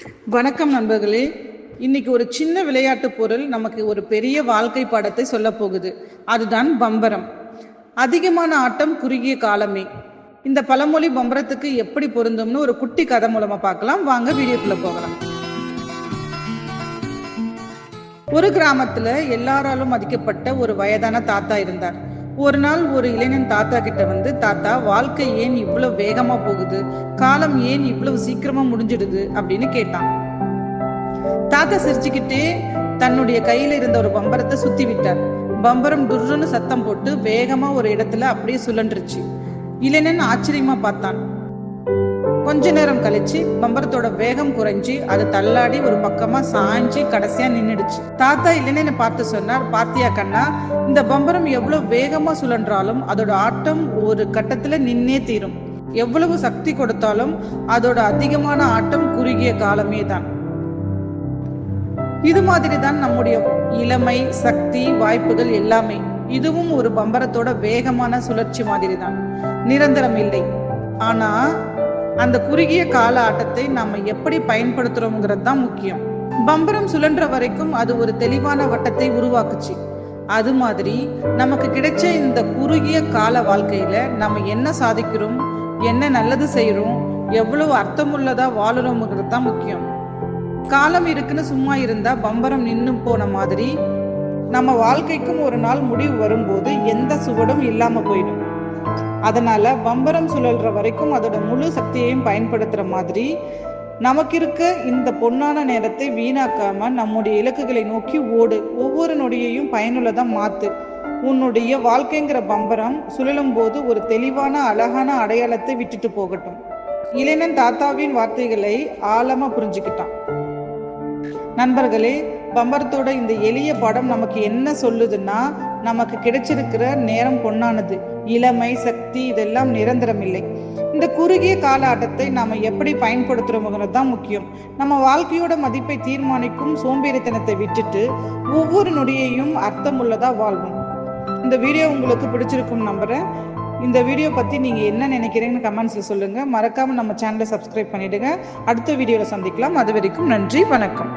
வணக்கம் நண்பர்களே. இன்னைக்கு ஒரு சின்ன விளையாட்டு பொருள் நமக்கு ஒரு பெரிய வாழ்க்கை பாடத்தை சொல்ல போகுது. அதுதான் பம்பரம். அதிகமான ஆட்டம் குறுகிய காலமே. இந்த பழமொழி பம்பரத்துக்கு எப்படி பொருந்தும்னு ஒரு குட்டி கதை மூலமா பார்க்கலாம். வாங்க வீடியோக்குள்ள போகலாம். ஒரு கிராமத்துல எல்லாராலும் மதிக்கப்பட்ட ஒரு வயதான தாத்தா இருந்தார். ஒரு நாள் ஒரு இளைஞன் தாத்தா கிட்ட வந்து, தாத்தா, வாழ்க்கை ஏன் இவ்வளவு வேகமா போகுது, காலம் ஏன் இவ்வளவு சீக்கிரமா முடிஞ்சிடுது அப்படின்னு கேட்டான். தாத்தா சிரிச்சுக்கிட்டே தன்னுடைய கையில இருந்த ஒரு பம்பரத்தை சுத்தி விட்டார். பம்பரம் டுர்ருன்னு சத்தம் போட்டு வேகமா ஒரு இடத்துல அப்படியே சுழன்றுச்சு. இளைஞன் ஆச்சரியமா பார்த்தான். கொஞ்ச நேரம் கழிச்சு பம்பரத்தோட வேகம் குறைஞ்சி அது தள்ளாடி ஒரு பக்கமா சாய்ஞ்சி கடைசியா நின்னுடுச்சு. தாத்தா இளைஞனை பார்த்து சொன்னார், பாத்தியா கண்ணா, இந்த பம்பரம் எவ்வளவு வேகமா சுழன்றாலும் அதோட ஆட்டம் ஒரு கட்டத்துல நின்னே தீரும். எவ்வளவு சக்தி கொடுத்தாலும் அதோட அதிகமான ஆட்டம் குறுகிய காலமே தான். இது மாதிரிதான் நம்முடைய இளமை, சக்தி, வாய்ப்புகள் எல்லாமே. இதுவும் ஒரு பம்பரத்தோட வேகமான சுழற்சி மாதிரி தான். நிரந்தரம் இல்லை. ஆனா அந்த குறுகிய கால ஆட்டத்தை நாம எப்படி பயன்படுத்துறோம்ங்கிறது தான் முக்கியம். பம்பரம் சுழன்ற வரைக்கும் அது ஒரு தெளிவான வட்டத்தை உருவாக்குச்சு. அது மாதிரி நமக்கு கிடைச்ச இந்த குறுகிய கால வாழ்க்கையில நம்ம என்ன சாதிக்கிறோம், என்ன நல்லது செய்யறோம், எவ்வளவு அர்த்தமுள்ளதா வாழறோம்ங்கிறது தான் முக்கியம். காலம் இருக்குன்னு சும்மா இருந்தா பம்பரம் நின்னு போன மாதிரி நம்ம வாழ்க்கைக்கும் ஒரு நாள் முடிவு வரும்போது எந்த சுவடும் இல்லாம போயிடும். அதனால பம்பரம் சுழல்ற வரைக்கும் அதோட முழு சக்தியையும் பயன்படுத்துற மாதிரி நமக்கு இருக்க இந்த பொன்னான நேரத்தை வீணாக்காம நம்முடைய இலக்குகளை நோக்கி ஓடு. ஒவ்வொரு நொடியையும் பயனுள்ளதா மாத்து. உன்னுடைய வாழ்க்கைங்கிற பம்பரம் சுழலும் போது ஒரு தெளிவான அழகான அடையாளத்தை விட்டுட்டு போகட்டும். இளைஞன் தாத்தாவின் வார்த்தைகளை ஆழமா புரிஞ்சுக்கிட்டான். நண்பர்களே, பம்பரத்தோட இந்த எளிய படம் நமக்கு என்ன சொல்லுதுன்னா, நமக்கு கிடைச்சிருக்கிற நேரம் பொன்னானது. இளமை, சக்தி இதெல்லாம் நிரந்தரம் இல்லை. இந்த குறுகிய கால ஆட்டத்தை நாம எப்படி பயன்படுத்துறோம்ங்கிறது தான் முக்கியம். நம்ம வாழ்க்கையோட மதிப்பை தீர்மானிக்கும் சோம்பேறித்தனத்தை விட்டுட்டு ஒவ்வொரு நொடியையும் அர்த்தமுள்ளதா வாழ்வோம். இந்த வீடியோ உங்களுக்கு பிடிச்சிருக்கும் நம்புறேன். இந்த வீடியோ பத்தி நீங்க என்ன நினைக்கிறீங்கன்னு கமெண்ட்ஸ்ல சொல்லுங்க. மறக்காம நம்ம சேனலை சப்ஸ்கிரைப் பண்ணிடுங்க. அடுத்த வீடியோல சந்திக்கலாம். அது வரைக்கும் நன்றி, வணக்கம்.